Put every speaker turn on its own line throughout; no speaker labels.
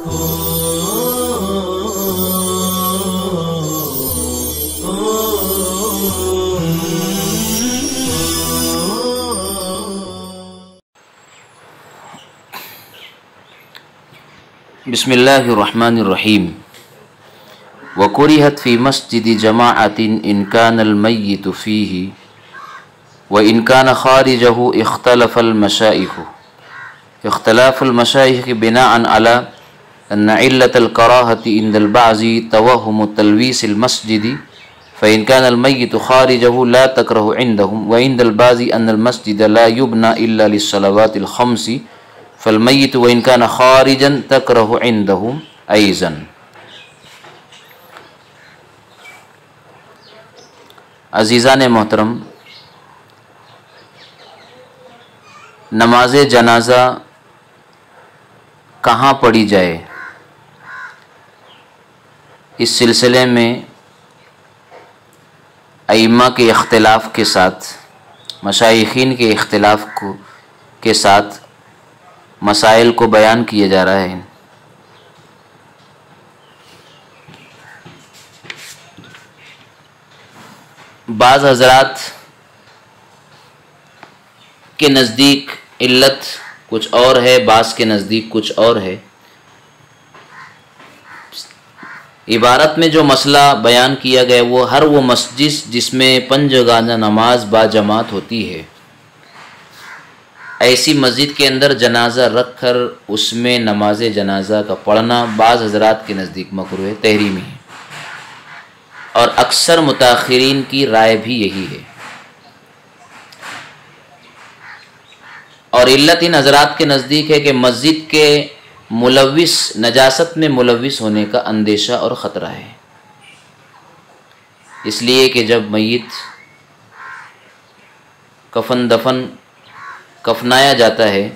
बिस्मिल्लाहिर्रहमानिर्रहीम। वकुरिहत फ़ी मस्जिद जमाअतिन इन कानल मय्यितु फ़ीही व इन कान खारिजहु इख्तलफ़ल मशाइख़। इख्तिलाफ़ुल मशाइख़ बिनाअन अला अन्न इल्लतल कराहति इंदल बाज़ी तवहुमु तलवीसिल मस्जिदी फ़इन कानल मय्यितु खारिजहु ला तकरहु इंदहुम व इंदल बाज़ी अन्नल मस्जिद ला युबना इल्ला लिस्सलवातिल खम्सी फ़लमय्यितु व इन कान खारिजन तकरहु इंदहुम अयज़न। अज़ीज़ान मोहतरम, नमाज जनाज़ा कहाँ पढ़ी जाए, इस सिलसिले में अइम्मा के इख्तिलाफ़ के साथ, मशाइखीन के इख्तिलाफ़ के साथ मसाइल को बयान किया जा रहा है। बाज़ हज़रात के नज़दीक इल्लत कुछ और है, बाज़ के नज़दीक कुछ और है। इबारत में जो मसला बयान किया गया वो हर वो मस्जिद जिसमें पंजगाना नमाज बाजमात होती है, ऐसी मस्जिद के अंदर जनाज़ा रख कर उसमें नमाज जनाज़ा का पढ़ना बाज़ हज़रात के नज़दीक मकरूह है, तहरीमी है, और अक्सर मुताखिरीन की राय भी यही है। और इल्लत इन हज़रात के नज़दीक है कि मस्जिद के मुलव्विस, नजासत में मुलव्विस होने का अंदेशा और ख़तरा है, इसलिए कि जब मय्यत कफन दफन कफनाया जाता है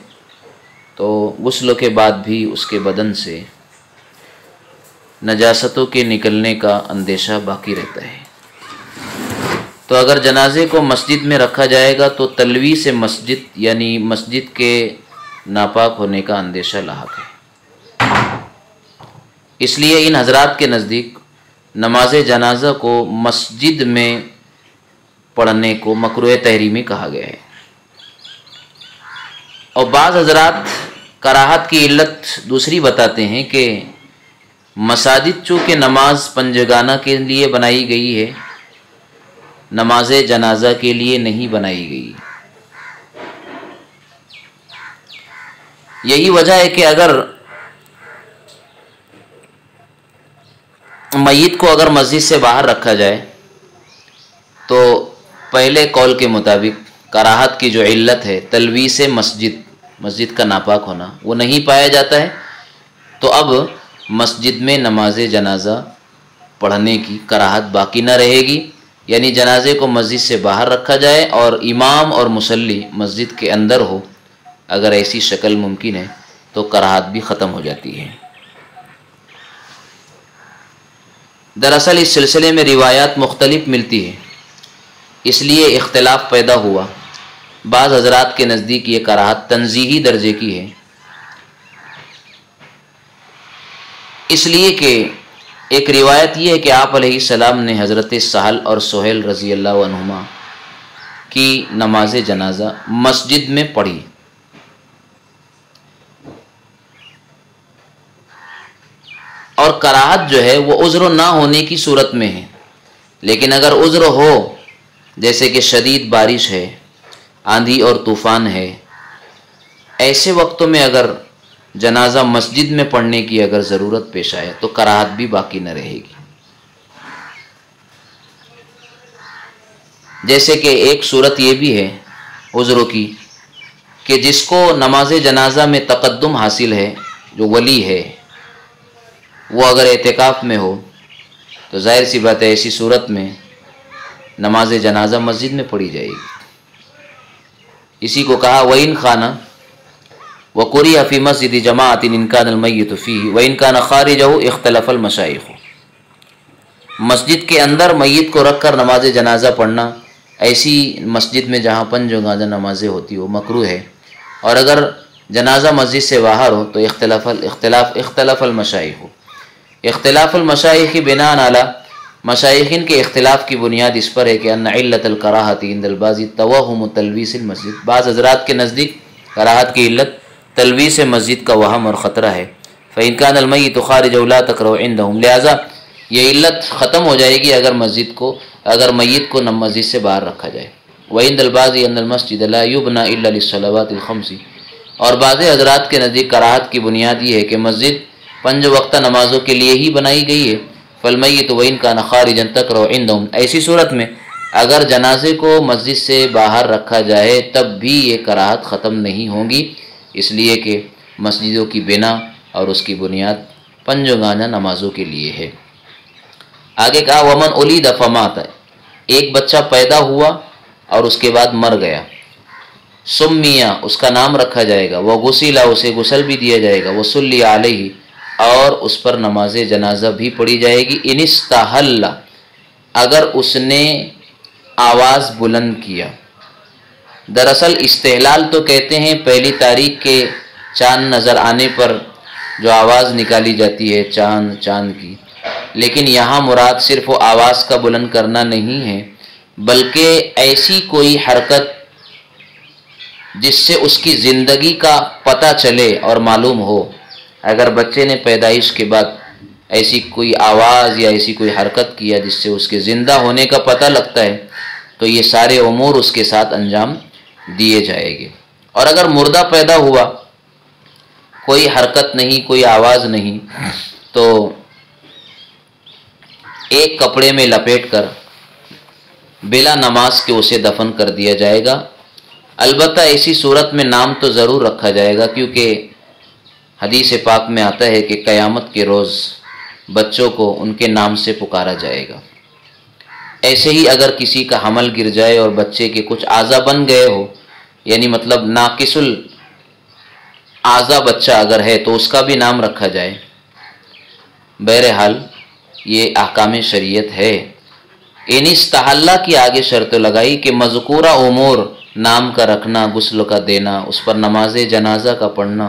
तो गुस्ल के बाद भी उसके बदन से नजासतों के निकलने का अंदेशा बाकी रहता है। तो अगर जनाजे को मस्जिद में रखा जाएगा तो तलवी से मस्जिद यानी मस्जिद के नापाक होने का अंदेशा लाहक है। इसलिए इन हज़रात के नज़दीक नमाज जनाजा को मस्जिद में पढ़ने को मकरूह तहरीमी कहा गया है। और बाज़ हज़रात कराहत की इल्लत दूसरी बताते हैं कि मसाजिद चूँकि नमाज पंजगाना के लिए बनाई गई है, नमाज जनाजा के लिए नहीं बनाई गई। यही वजह है कि अगर मय्यत को अगर मस्जिद से बाहर रखा जाए तो पहले कौल के मुताबिक कराहत की जो इल्लत है तलवी से मस्जिद का नापाक होना वो नहीं पाया जाता है, तो अब मस्जिद में नमाज जनाजा पढ़ने की कराहत बाकी न रहेगी। यानी जनाजे को मस्जिद से बाहर रखा जाए और इमाम और मुसल्ली मस्जिद के अंदर हो, अगर ऐसी शक्ल मुमकिन है तो कराहत भी ख़त्म हो जाती है। दरअसल इस सिलसिले में रिवायात मुख्तलिफ मिलती है, इसलिए इख्तिलाफ पैदा हुआ। बाज़ हज़रात के नज़दीक ये कराहत तंज़ीही दर्जे की है, इसलिए कि एक रिवायत ये है कि आप अलैहिस्सलाम ने हज़रत सहल और सुहैल रज़ी अल्लाह अन्हुमा की नमाज जनाजा मस्जिद में पढ़ी। और कराहत जो है वो उज़्र ना होने की सूरत में है, लेकिन अगर उज़्र हो, जैसे कि शदीद बारिश है, आंधी और तूफ़ान है, ऐसे वक्तों में अगर जनाजा मस्जिद में पढ़ने की अगर ज़रूरत पेश आए तो कराहत भी बाकी न रहेगी। जैसे कि एक सूरत ये भी है उज़्र की कि जिसको नमाज जनाजा में तक़द्दुम हासिल है, जो वली है, वो अगर एतिकाफ़ में हो तो ज़ाहिर सी बात है ऐसी सूरत में नमाज जनाजा मस्जिद में पढ़ी जाएगी। इसी को कहा वइन खाना वकुरिया फ़ी मस्जिद जमाअतिन इन कानल मय्यितु फ़ीही व इन कान खारिजहु इख्तलफ़ल मशाइख़। मस्जिद के अंदर मय्यत को रख कर नमाज जनाजा पढ़ना ऐसी मस्जिद में जहाँ पंजगाना नमाजें होती हो मकरूह है, और अगर جنازہ مسجد سے باہر ہو تو اختلاف المشائخ، اختلاف المشائخ بناء علی مشائخین کے اختلاف کی بنیاد اس پر ہے کہ ان علت الکراہۃ عند البعض توہم تلویث المسجد، بعض حضرات کے نزدیک کراہت کی علت تلویث مسجد کا وہم اور خطرہ ہے، فإن كان المیت خارج لا تکرہ عندهم، لہذا یہ علت ختم ہو جائے گی اگر میت کو مسجد سے باہر رکھا جائے۔ وعند البعض ان المسجد لا يبنى الا للصلوات الخمس، اور بعض حضرات کے نزدیک کراہت کی بنیاد یہ ہے کہ مسجد 5 وقتہ نمازوں کے لیے ہی بنائی گئی ہے، فالمیت وإن كان خارجا تکرہ عندهم، ایسی صورت میں اگر جنازے کو مسجد سے باہر رکھا جائے تب بھی یہ کراہت ختم نہیں ہوگی، اس لیے کہ مسجدوں کی بنا اور اس کی بنیاد 5 گانہ نمازوں کے لیے ہے۔ آگے کہا ومن اولید فمات، ایک بچہ پیدا ہوا اور اس کے بعد مر گیا، سمیہ اس کا نام رکھا جائے گا، وغسل اسے غسل بھی دیا جائے گا، وصلی علیہ اور اس پر نماز جنازہ بھی پڑھی جائے گی، ان استحل اگر اس نے آواز بلند کیا۔ دراصل استحلال تو کہتے ہیں پہلی تاریخ کے چاند نظر آنے پر جو آواز نکالی جاتی ہے چاند کی، لیکن یہاں مراد صرف وہ آواز کا بلند کرنا نہیں ہے بلکہ ایسی کوئی حرکت جس سے اس کی زندگی کا پتہ چلے اور معلوم ہو۔ اگر بچے نے پیدائش کے بعد ایسی کوئی آواز یا ایسی کوئی حرکت کیا جس سے اس کے زندہ ہونے کا پتہ لگتا ہے تو یہ سارے امور اس کے ساتھ انجام دیے جائیں گے۔ اور اگر مردہ پیدا ہوا، کوئی حرکت نہیں، کوئی آواز نہیں، تو ایک کپڑے میں لپیٹ کر بلا نماز کے اسے دفن کر دیا جائے گا۔ البتہ ایسی صورت میں نام تو ضرور رکھا جائے گا، کیونکہ حدیث پاک میں آتا ہے کہ قیامت کے روز بچوں کو ان کے نام سے پکارا جائے گا۔ ایسے ہی اگر کسی کا حمل گر جائے اور بچے کے کچھ اعضاء بن گئے ہو، یعنی مطلب ناقص الاعضاء بچہ اگر ہے تو اس کا بھی نام رکھا جائے۔ بہرحال یہ احکام شریعت ہے۔ ان استحلہ کی آگے شرط لگائی کہ مذکورہ امور، نام کا رکھنا، غسل کا دینا، اس پر نماز جنازہ کا پڑھنا،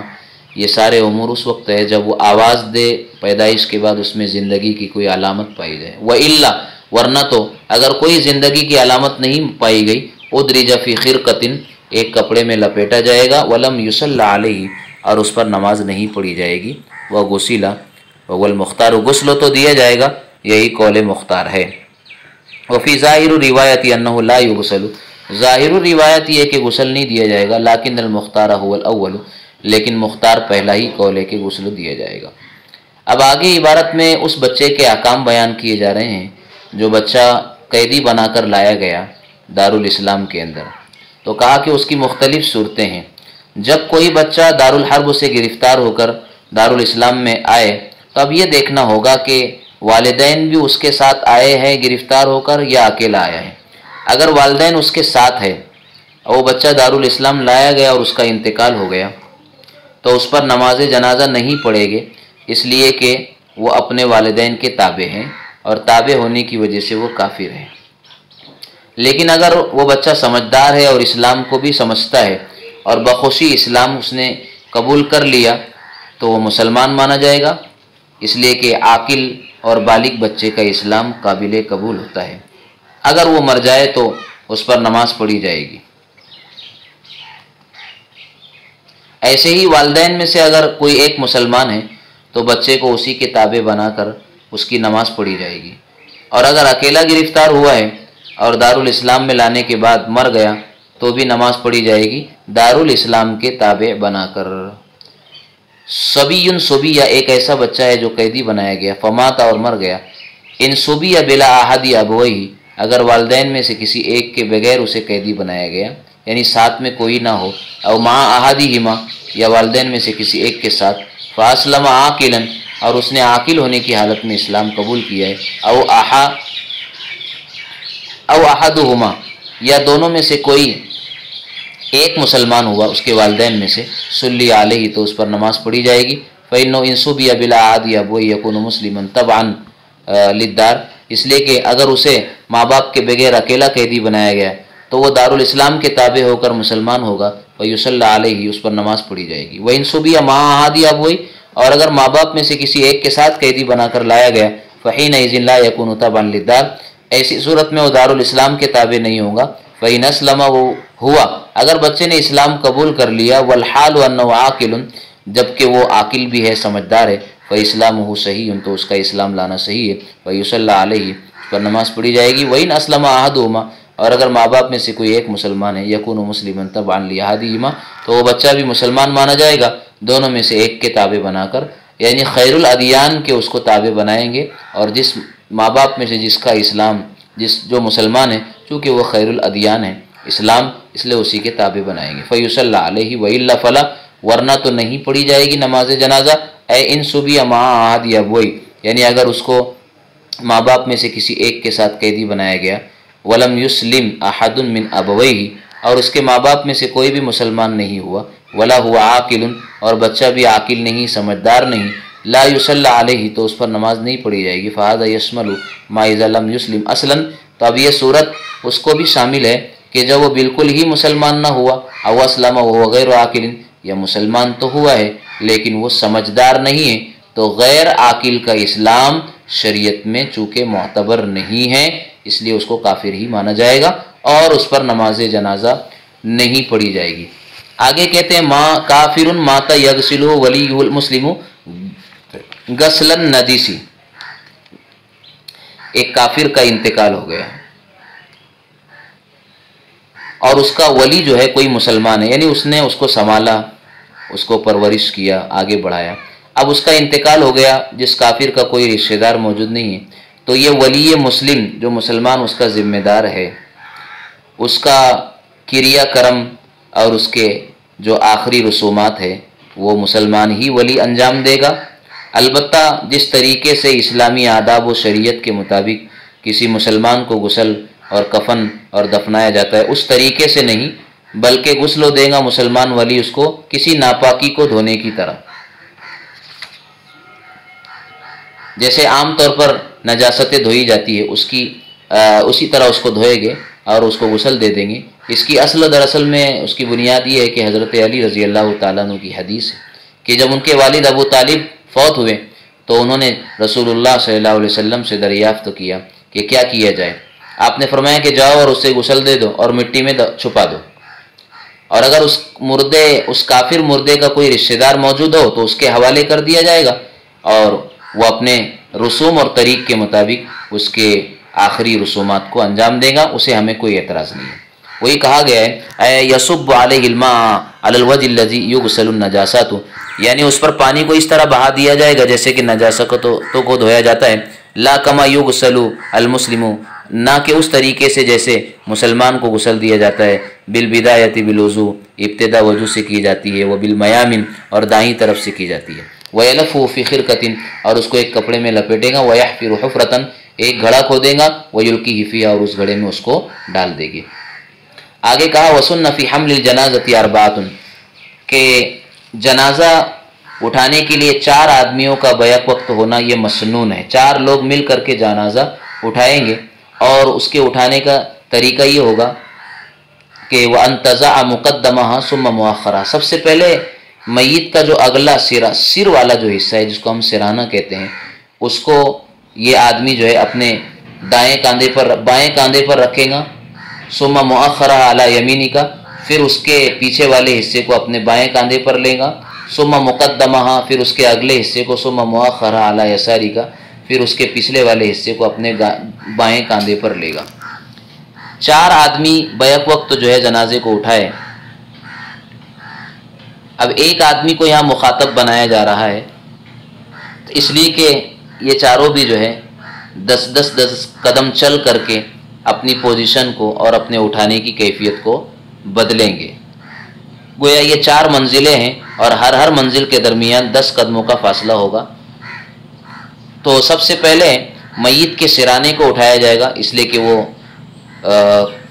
یہ سارے امور اس وقت ہے جب وہ آواز دے، پیدائش کے بعد اس میں زندگی کی کوئی علامت پائی جائے۔ وَإِلَّا، ورنہ تو اگر کوئی زندگی کی علامت نہیں پائی گئی، اُدْرِجَ فِي خِرْقَةٍ، ایک کپڑے میں لپیٹا جائے گا، وَلَمْ يُصَلَّ عَلَيْهِ، اور اس پر نماز نہیں پڑھی جائے گی، وَغُسِلَ وَهُوَ الْمُخْتَارُ، غسل تو دیا جائے گا، یہی قول مختار ہے۔ وفی ظاہر روایت انہ لا یغسل، ظاہر روایت یہ کہ غسل نہیں دیا جائے گا، لیکن المختار هو الاول، لیکن مختار پہلا ہی قول ہے کہ غسل دیا جائے گا۔ اب آگے عبارت میں اس بچے کے احکام بیان کیے جا رہے ہیں جو بچہ قیدی بنا کر لایا گیا دارالاسلام کے اندر، تو کہا کہ اس کی مختلف صورتیں ہیں۔ جب کوئی بچہ دارالحرب سے گرفتار ہو کر دارالاسلام میں آئے تو اب یہ دیکھنا ہوگا کہ والدین بھی اس کے ساتھ آئے ہیں گرفتار ہو کر یا اکیلا آیا ہے۔ اگر والدین اس کے ساتھ ہے اور وہ بچہ دارالاسلام لایا گیا اور اس کا انتقال ہو گیا تو اس پر نماز جنازہ نہیں پڑے گی، اس لیے کہ وہ اپنے والدین کے تابع ہیں اور تابع ہونے کی وجہ سے وہ کافر ہیں۔ لیکن اگر وہ بچہ سمجھدار ہے اور اسلام کو بھی سمجھتا ہے اور بخوشی اسلام اس نے قبول کر لیا تو وہ مسلمان مانا جائے گا، اس لیے کہ عاقل اور بالغ بچے کا اسلام قابل قبول ہوتا ہے۔ اگر وہ مر جائے تو اس پر نماز پڑھی جائے گی۔ ایسے ہی والدین میں سے اگر کوئی ایک مسلمان ہے تو بچے کو اسی کے تابع بنا کر اس کی نماز پڑھی جائے گی، اور اگر اکیلا گرفتار ہوا ہے اور دارالاسلام میں لانے کے بعد مر گیا تو بھی نماز پڑھی جائے گی دارالاسلام کے تابع بنا کر۔ صبی صبیہ، ایک ایسا بچہ ہے جو قیدی بنایا گیا، فماتا اور مر گیا، ان صبیہ بلا احد ابویہ، اگر والدین میں سے کسی ایک کے بغیر اسے قیدی بنایا گیا، یعنی ساتھ میں کوئی نہ ہو، او مع احدہما، یا والدین میں سے کسی ایک کے ساتھ، فاسلم عاقلا، اور اس نے عاقل ہونے کی حالت میں اسلام قبول کیا ہے، او احدہما، یا دونوں میں سے کوئی ایک مسلمان ہوا اس کے والدین میں سے، صلی علیہ، تو اس پر نماز پڑھی جائے گی، فإنه إن صبي بلا عادی ابویہ یکون مسلما تبعا للدار، اس لیے کہ اگر اسے ماں باپ کے بغیر اکیلا قیدی بنایا گیا تو وہ دارالاسلام کے تابع ہو کر مسلمان ہوگا، फयुसल्ला अलैहि, उस पर नमाज पढ़ी जाएगी। व इन सुबिया मा अहादी अबवैहि, और अगर माँ बाप में से किसी एक के साथ कैदी बनाकर लाया गया, फ़हीन इज़िन ला यकूनु तबअन लिद्दार, ऐसी सूरत में वो दारुल इस्लाम के ताबे नहीं होगा। फ़इन अस्लमा, वो हुआ अगर बच्चे ने इस्लाम कबूल कर लिया, वल हाल अन्नहु आकिलुन, जबकि वो आकिल भी है, समझदार है, फ़इस्लामुहु सही, तो उसका इस्लाम लाना सही है। फ़युसल्ला अलैहि, पर नमाज पढ़ी जाएगी। वइन अस्लमा अहदुहुमा, और अगर माँ बाप में से कोई एक मुसलमान है, यकूनु मुस्लिमन तबअन लिअहदिहिमा, तो वो बच्चा भी मुसलमान माना जाएगा, दोनों में से एक के ताबे बनाकर, यानी खैरुल अदियान के उसको ताबे बनाएंगे। और जिस माँ बाप में से जिसका इस्लाम, जो मुसलमान है, चूँकि वो खैरुल अदियान है इस्लाम, इसलिए उसी के ताबे बनाएंगे। फ़युसल्ला अलैहि व इल्ला फला, वरना तो नहीं पढ़ी जाएगी नमाज जनाजा। ए इन सुबिया मा अहदी अबवैहि, यानी अगर उसको माँ बाप में से किसी एक के साथ कैदी बनाया गया, वलम युस्लिम अहदुन मिन अबवैहि, और उसके माँ बाप में से कोई भी मुसलमान नहीं हुआ, वला हुआ आकिलुन, और बच्चा भी आकिल नहीं, समझदार नहीं, ला युसल्ला अलैहि, तो उस पर नमाज नहीं पढ़ी जाएगी। फ़हाज़ा यशमलु मा इज़ा लम युस्लिम असलन, तो अब ये सूरत उसको भी शामिल है कि जब वो बिल्कुल ही मुसलमान ना हुआ, अव अस्लमा वहुवा गैर आकिलिन, या मुसलमान तो हुआ है लेकिन वो समझदार नहीं है, तो गैर आकिल का इस्लाम शरीयत में चूँकि मोतबर नहीं है, इसलिए उसको काफिर ही माना जाएगा और उस पर नमाज जनाजा नहीं पढ़ी जाएगी। आगे कहते हैं माँ काफिरुन माता यगसिलु वलीयुल मुस्लिमु गसलन नदीसी, एक काफिर का इंतकाल हो गया और उसका वली जो है कोई मुसलमान है, यानी उसने उसको संभाला, उसको परवरिश किया, आगे बढ़ाया। अब उसका इंतकाल हो गया, जिस काफिर का कोई रिश्तेदार मौजूद नहीं है, तो ये वली मुस्लिम जो मुसलमान उसका ज़िम्मेदार है, उसका क्रियाक्रम और उसके जो आखिरी रसूमात है वो मुसलमान ही वली अंजाम देगा। अलबत्ता जिस तरीके से इस्लामी आदाब व शरीयत के मुताबिक किसी मुसलमान को गुस्ल और कफन और दफनाया जाता है, उस तरीके से नहीं, बल्कि गुस्ल देगा मुसलमान वली उसको किसी नापाकी को धोने की तरह। जैसे आम तौर पर नजासतें धोई जाती है, उसी तरह उसको धोएंगे और उसको गुस्ल दे देंगे। इसकी असल दरअसल में उसकी बुनियाद ये है कि हज़रत अली रज़ी अल्लाह तआला अन्हु की हदीस है कि जब उनके वालिद अबू तालिब फौत हुए तो उन्होंने रसूलुल्लाह सल्लल्लाहु अलैहि वसल्लम से दरियाफ्त किया कि क्या किया जाए। आपने फरमाया कि जाओ और उससे गुस्ल दे दो और मिट्टी में छुपा दो, और अगर उस काफिर मुर्दे का कोई रिश्तेदार मौजूद हो तो उसके हवाले कर दिया जाएगा और वो अपने रसूम और तरीक़ के मुताबिक उसके आखिरी रसूमात को अंजाम देगा, उसे हमें कोई एतराज़ नहीं है। वही कहा गया है यसुब्बु अलैहिल माअ अलल वज्हिल लज़ी युग़सलुन नजासातु, यानी उस पर पानी को इस तरह बहा दिया जाएगा जैसे कि नजासत को धोया जाता है। ला कमा युग़सलु अल मुस्लिमु, ना कि उस तरीके से जैसे मुसलमान को गुस्ल दिया जाता है। बिल बिदायति बिल वज़ू, इब्तिदा वजू से की जाती है। व बिल मयामिन, और दाईं तरफ से की जाती है। व यलफ़ु फ़ी ख़िरक़तिन, और उसको एक कपड़े में लपेटेगा। व यहफ़िरु हुफ़रतन, एक घड़ा खोदेगा। व युल्क़ीहि फ़ीहा, और उस घड़े में उसको डाल देगी। आगे कहा वसुन्न फ़ी हम्लिल जनाज़ति अर्बाअतुन, के जनाजा उठाने के लिए 4 आदमियों का बैक वक्त होना ये मसनून है। 4 लोग मिल करके जनाजा उठाएंगे और उसके उठाने का तरीका ये होगा कि वह अंतज़ा मुक़द्दमहा सुम्मा मुअख़्ख़रा, सबसे पहले मय्यत का जो अगला सिर वाला जो हिस्सा है जिसको हम सिराना कहते हैं, उसको ये आदमी जो है अपने बाएं कांधे पर रखेगा। सुम्मा मुअख़्ख़रा अला यमीनी का, फिर उसके पीछे वाले हिस्से को अपने बाएं कांधे पर लेगा। सुम्मा मुक़द्दमहा, फिर उसके अगले हिस्से को सुम्मा मुअख़्ख़रा अला यसारी का, फिर उसके पिछले वाले हिस्से को अपने बाएं कांधे पर लेगा। 4 आदमी बैक वक्त जो है जनाजे को उठाए। अब एक आदमी को यहाँ मुखातब बनाया जा रहा है इसलिए कि ये चारों भी जो है 10 कदम चल करके अपनी पोजीशन को और अपने उठाने की कैफियत को बदलेंगे। गोया ये 4 मंजिलें हैं और हर मंजिल के दरमियान 10 कदमों का फासला होगा। तो सबसे पहले मय्यत के सिराने को उठाया जाएगा, इसलिए कि वो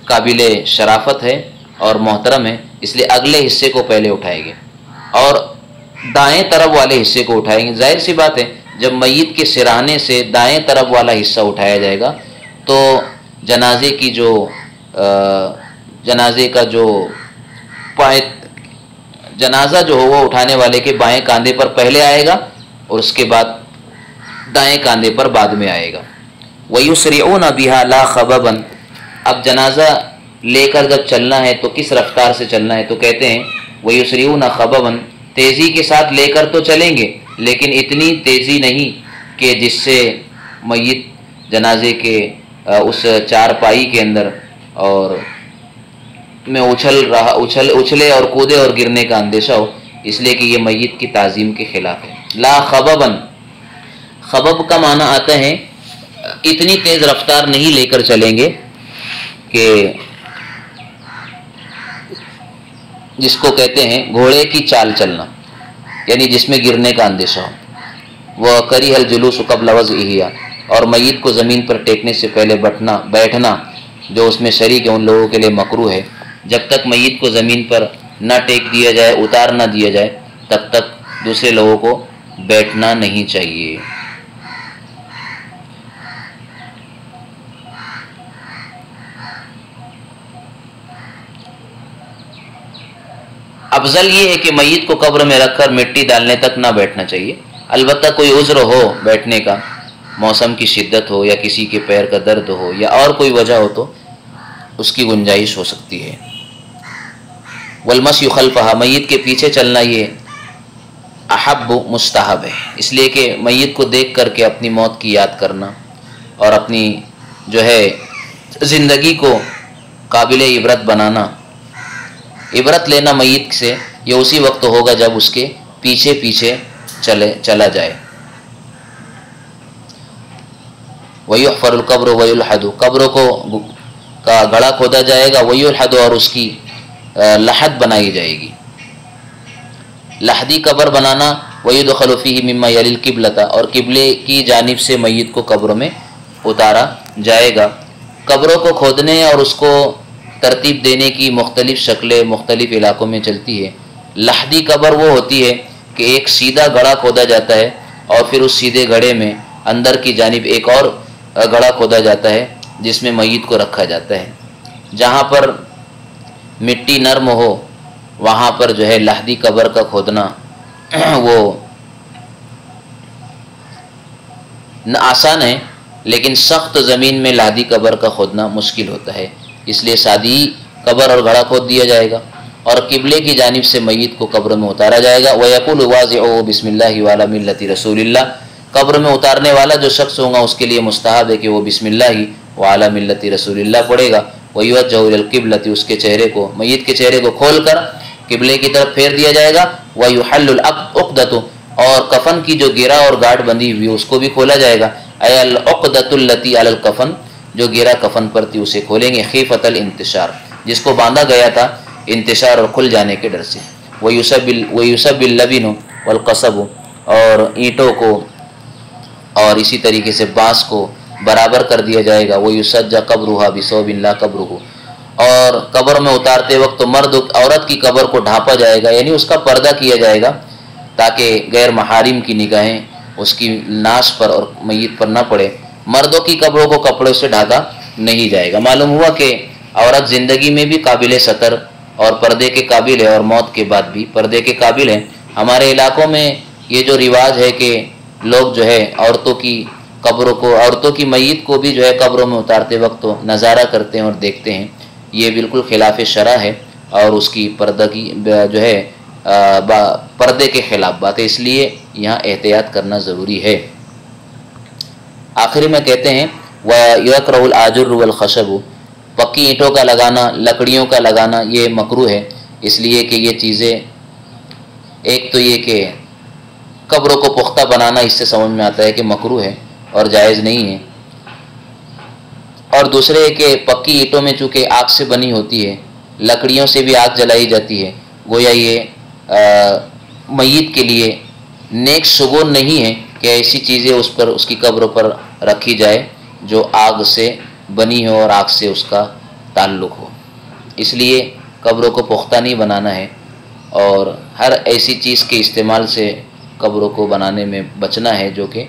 काबिल शराफत है और मोहतरम है, इसलिए अगले हिस्से को पहले उठाएंगे और दाएं तरफ वाले हिस्से को उठाएंगे। जाहिर सी बात है, जब मय्यत के सिराने से दाएं तरफ वाला हिस्सा उठाया जाएगा तो जनाजे का जो जनाजा जो हो वो उठाने वाले के बाएं कंधे पर पहले आएगा और उसके बाद दाएं कंधे पर बाद में आएगा। वयुसरिऊन बिहा ला खबबन, अब जनाजा लेकर जब चलना है तो किस रफ्तार से चलना है, तो कहते हैं वयुसरिऊन खबबन, तेज़ी के साथ लेकर तो चलेंगे लेकिन इतनी तेज़ी नहीं कि जिससे मय्यत जनाजे के उस चारपाई के अंदर और में उछले और कूदे और गिरने का अंदेशा हो, इसलिए कि ये मय्यत की ताज़ीम के खिलाफ है। ला खबबन, खबब का माना आता है इतनी तेज़ रफ्तार नहीं लेकर चलेंगे कि जिसको कहते हैं घोड़े की चाल चलना, यानी जिसमें गिरने का अंदेशा हो। वह करीहल जुलूस क़ब्ल वज़इहा, और मय्यत को ज़मीन पर टेकने से पहले बैठना जो उसमें शरीक है उन लोगों के लिए मकरूह है। जब तक मय्यत को ज़मीन पर न टेक दिया जाए, उतार न दिया जाए, तब तक दूसरे लोगों को बैठना नहीं चाहिए। अफजल ये है कि मय्यत को कब्र में रखकर मिट्टी डालने तक ना बैठना चाहिए। अलबत्ता कोई उज़्र हो बैठने का, मौसम की शिद्दत हो या किसी के पैर का दर्द हो या और कोई वजह हो तो उसकी गुंजाइश हो सकती है। वलमस्यु खल्फहा, मय्यत के पीछे चलना ये अहब्बु मुस्तहब है, इसलिए कि मय्यत को देख करके अपनी मौत की याद करना और अपनी जो है ज़िंदगी को काबिल इबरत बनाना, इबरत लेना मय्यत से ये उसी वक्त होगा जब उसके पीछे पीछे चला जाए। वयुहफरुल कब्र वयुलहदु, कब्रों को का गड़ा खोदा जाएगा, वयुलहदु, और उसकी लहद बनाई जाएगी। लहदी कब्र बनाना, वयुदखलु फीही मिम्मा यलिल किबलता, और किबले की जानिब से मय्यत को कब्र में उतारा जाएगा। कब्रों को खोदने और उसको तरतीब देने की मुख्तलिफ शक्लें मुख्तलिफ इलाकों में चलती है। लहदी कब्र वो होती है कि एक सीधा गड़ा खोदा जाता है और फिर उस सीधे गड़े में अंदर की जानिब एक और गड़ा खोदा जाता है जिसमें मय्यत को रखा जाता है। जहाँ पर मिट्टी नर्म हो वहाँ पर जो है लहदी कब्र का खोदना वो आसान है, लेकिन सख्त ज़मीन में लहदी कब्र का खोदना मुश्किल होता है। इसलिए सादी कब्र और गड़ा खोद दिया जाएगा और किबले की जानिब से मय्यत को कब्र में उतारा जाएगा। वयकुल वाज़िउ बिस्मिल्लाहि व अला मिल्लति रसूलिल्लाह, कब्र में उतारने वाला जो शख्स होगा उसके लिए मुस्तहब है कि वो बिस्मिल्लाहि व अला मिल्लति रसूलिल्लाह पढ़ेगा। वयुवज्जहु इलल किबलति, उसके चेहरे को, मय्यत के चेहरे को खोल कर किबले की तरफ फेर दिया जाएगा। वयुहल्लुल उक़दतु, और कफन की जो गिरा और गांठ बंधी हुई उसको भी खोला जाएगा। अल उक़दतुल्लती अलल कफन, जो गिरा कफन पर थी उसे खोलेंगे। खीफतल इंतशार, जिसको बांधा गया था इंतशार और खुल जाने के डर से। वयुसबिल लबिनु वल कसबु, और ईंटों को और इसी तरीके से बाँस को बराबर कर दिया जाएगा। वयुसज्जा कब्रुहा बिसौबिन ला कब्रुहु, और कब्र में उतारते वक्त तो मर्द औरत की कब्र को ढांपा जाएगा, यानी उसका पर्दा किया जाएगा ताकि गैर महारिम की निगाहें उसकी नाश पर और मय्यत पर न पड़े। मर्दों की कब्रों को कपड़ों से ढाका नहीं जाएगा। मालूम हुआ कि औरत ज़िंदगी में भी काबिल सतर और पर्दे के काबिल है और मौत के बाद भी पर्दे के काबिल है। हमारे इलाकों में ये जो रिवाज है कि लोग जो है औरतों की कब्रों को, औरतों की मय्यत को भी जो है कब्रों में उतारते वक्त तो नज़ारा करते हैं और देखते हैं, ये बिल्कुल खिलाफ शरा है और उसकी पर्दा की जो है पर्दे के खिलाफ बात है। इसलिए यहाँ एहतियात करना ज़रूरी है। आखिरी में कहते हैं व यकरहुल आजुर वल खशबु, पक्की ईंटों का लगाना, लकड़ियों का लगाना ये मकरूह है, इसलिए कि ये चीज़ें, एक तो ये कि कब्रों को पुख्ता बनाना इससे समझ में आता है कि मकरूह है और जायज़ नहीं है, और दूसरे कि पक्की ईंटों में चूँकि आग से बनी होती है, लकड़ियों से भी आग जलाई जाती है, गोया ये मय्यत के लिए नेक शुगुन नहीं है कि ऐसी चीज़ें उस पर, उसकी कब्र पर रखी जाए जो आग से बनी हो और आग से उसका ताल्लुक़ हो। इसलिए कब्रों को पुख्ता नहीं बनाना है और हर ऐसी चीज़ के इस्तेमाल से कब्रों को बनाने में बचना है जो कि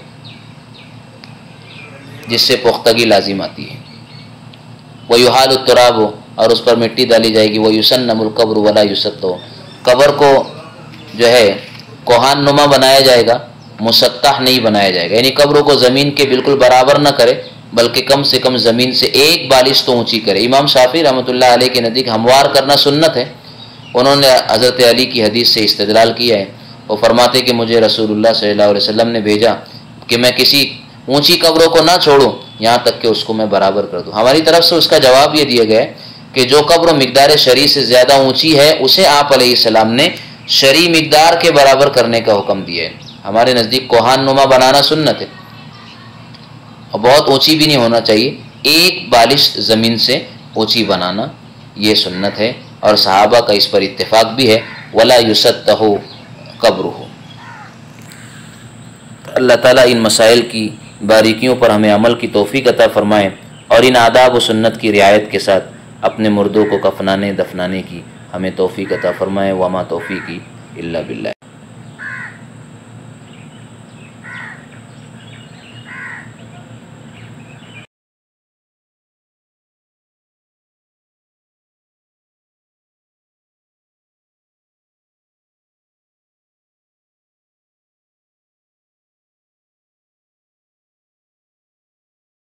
जिससे पुख्तगी लाजिम आती है। वयुहालु तुराब, और उस पर मिट्टी डाली जाएगी। वयुसन्नमुल कब्र वला युसत्तो, कब्र को جو ہے کوہان نما بنایا جائے گا، مسطح نہیں بنایا جائے گا، یعنی قبروں کو زمین کے بالکل برابر نہ کرے بلکہ کم سے کم زمین سے ایک بالش تو اونچی کرے۔ امام شافعی رحمۃ اللہ علیہ کے نزدیک ہموار کرنا سنت ہے۔ انہوں نے حضرت علی کی حدیث سے استدلال کیا ہے، وہ فرماتے کہ مجھے رسول اللہ صلی اللہ علیہ وسلم نے بھیجا کہ میں کسی اونچی قبروں کو نہ چھوڑوں یہاں تک کہ اس کو میں برابر کر دوں۔ ہماری طرف سے اس کا جواب یہ دیا گیا ہے کہ جو قبر مقدار شرعی سے زیادہ اونچی ہے اسے آپ علیہ السلام نے شرعی مقدار کے برابر کرنے کا حکم دیا ہے۔ ہمارے نزدیک کوہان نما بنانا سنت ہے، اور بہت اونچی بھی نہیں ہونا چاہیے، ایک بالش زمین سے اونچی بنانا یہ سنت ہے، اور صحابہ کا اس پر اتفاق بھی ہے۔ ولا یسطح قبرہ۔ اللہ تعالیٰ ان مسائل کی باریکیوں پر ہمیں عمل کی توفیق عطا فرمائے، اور ان آداب و سنت کی رعایت کے ساتھ اپنے مردوں کو کفنانے دفنانے کی ہمیں توفیق عطا فرمائے۔ وما توفیقی الا باللہ۔